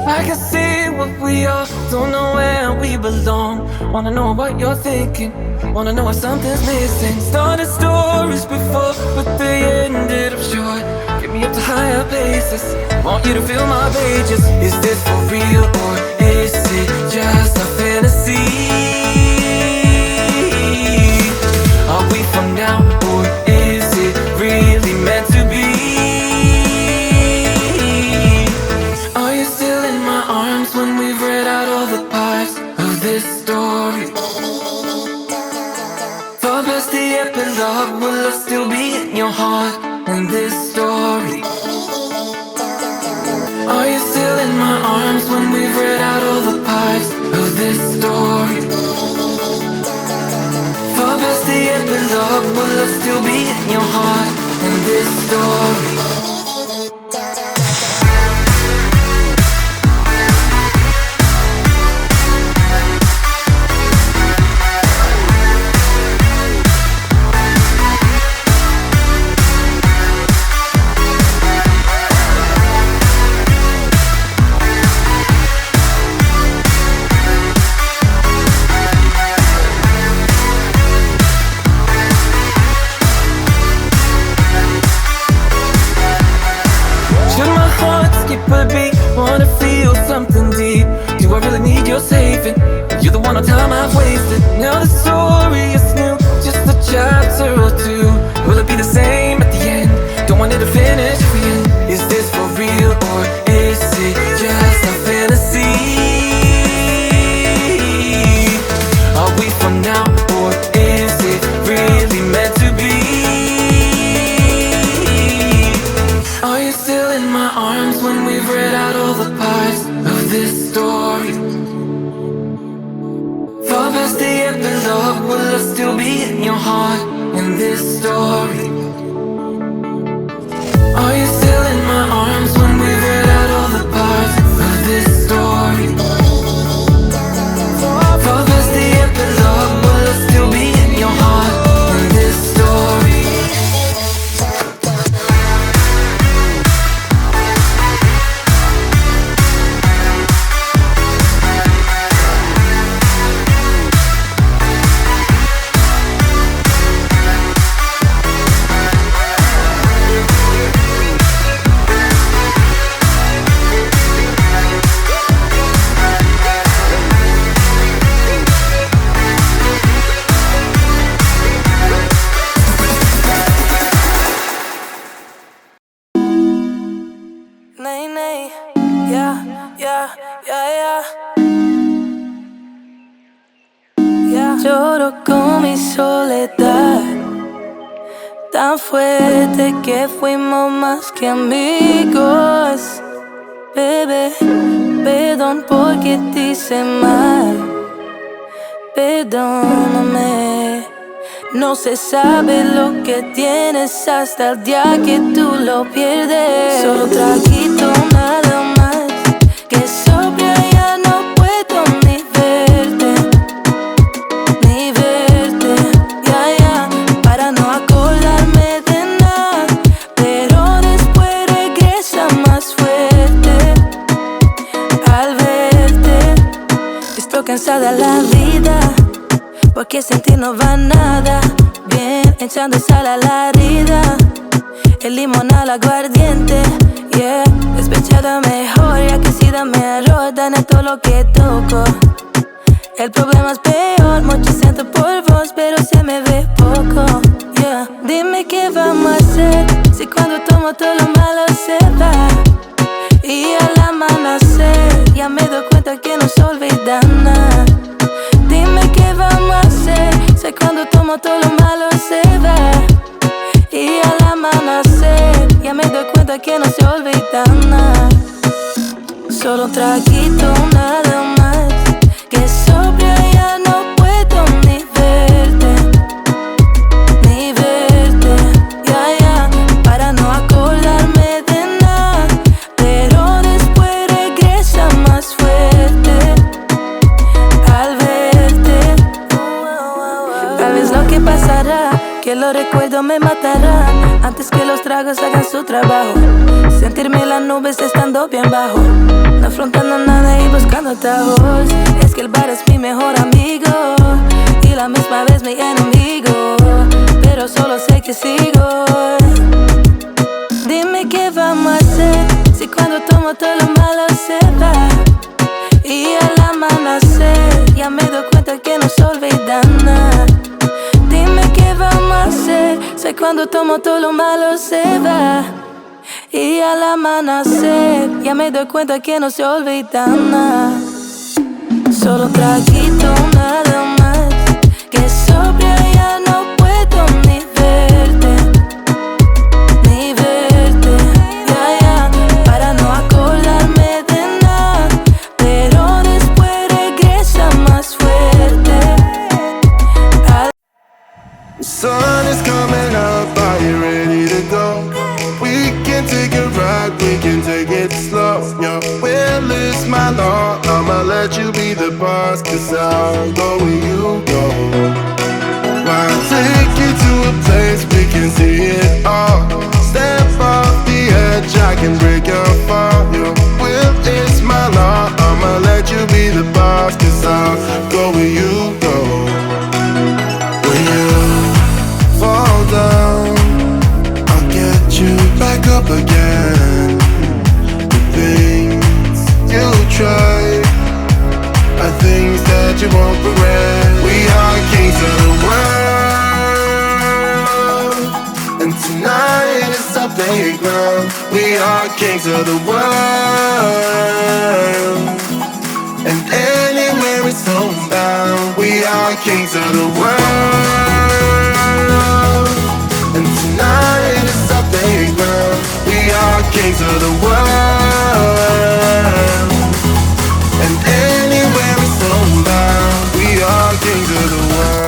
I can see what we are, don't know where we belong. Wanna know what you're thinking, wanna know if something's missing. Started stories before, but they ended up short. Get me up to higher places, want you to fill my pages. Is this for real or is it just a fantasy? Are we from now or is it really meant to be? Are you still in my arms when we've read out all the parts of this story? Far past the epilogue, will I still be in your heart in this story? Are you still in my arms when we've read out all the parts of this story? Far past the epilogue, will I still be in your heart in this story? But be, wanna feel something deep. Do I really need your saving? You're the one on time I've wasted. Now the story is new, just a chapter or two. Will it be the same at the end? Don't want it to finish if we end. Is this for real or is it just a fantasy? Are we from now or is it really meant to be? Are you still in my arms when we've read out all the parts of this story? Far past the epilogue, will I still be in your heart in this story? Are you still in my arms when we've read out all the parts of this story? Far past the epilogue, will I still be in your heart in this story? Nay, nay, yeah, yeah, yeah, yeah. Yeah. Lloro con mi soledad, tan fuerte que fuimos más que amigos. Bebé, perdón porque te hice mal, perdóname. No se sabe lo que tienes hasta el día que tú lo pierdes. Solo un traguito nada más, que sobria ya no puedo ni verte, ya, ya, para no acordarme de nada. Pero después regresa más fuerte al verte. Estoy cansada de la vida, porque sin ti no va nada bien, echando sal a la herida, el limón al aguardiente, yeah. Despechada mejor, ya que si dame arroz, daña todo lo que toco. El problema es peor, mucho siento por vos, pero se me ve poco, yeah. Dime qué vamos a hacer, si cuando tomo todo lo malo se va. Y al amanecer, ya me doy cuenta que no se olvida nada. Dime qué vamos a hacer, sé cuando tomo todo lo malo se va. Y al amanecer, ya me doy cuenta que no se olvida nada. Solo un traguito nada más, que sobria ya no puedo ni verte, ya, ya, para no acordarme de nada. Pero después regresa más fuerte al verte. Tal vez lo que pasará, que los recuerdos me matarán antes que los tragos hagan su trabajo. Sentirme en las nubes estando bien bajo. no afrontando nada y buscando atajos. Es que el bar es mi mejor amigo y la misma vez mi enemigo, pero solo sé que sigo. Dime qué vamos a hacer si cuando tomo todo lo malo se va. Y al amanecer ya me doy cuenta que no se olvida nada. Dime qué vamos a hacer si cuando tomo todo lo malo se va. Y al amanecer ya me doy cuenta que no se olvida nada. Solo un traguito nada más, que sobria ya no puedo ni verte, ni verte, ya, para no acordarme de nada, pero después regresa más fuerte. The sun is coming up, are you ready to go? We can take a ride, we can take it slow. Your will is my law, I'ma let you be the boss, 'cause I'll go where you go. I'll take you to a place we can see it all. Step off the edge, I can break your fall. Your will is my law, I'ma let you be the boss, 'cause I'll go where you go. When you fall down, I'll get you back up again. The things you try are things that you won't regret. We are kings of the world, and tonight is our playground. We are kings of the world, and anywhere it's homebound. We are kings of the world, and tonight is our playground. We are kings of the world, and anywhere it's homebound. We are kings of the world.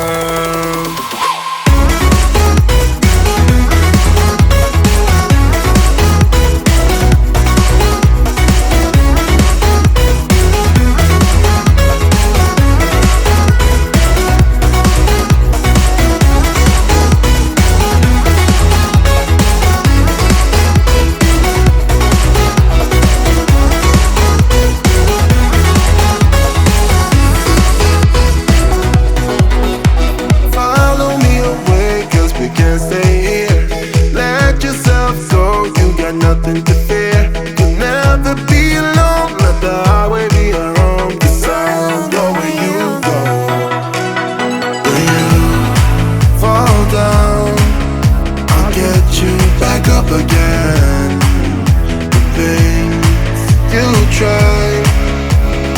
Follow me away, 'cause we can't stay here. Let yourself go, you got nothing to fear. You'll never be alone, let the highway be our home, 'cause I'll go where you go. When you fall down, I'll get you back up again. The things you try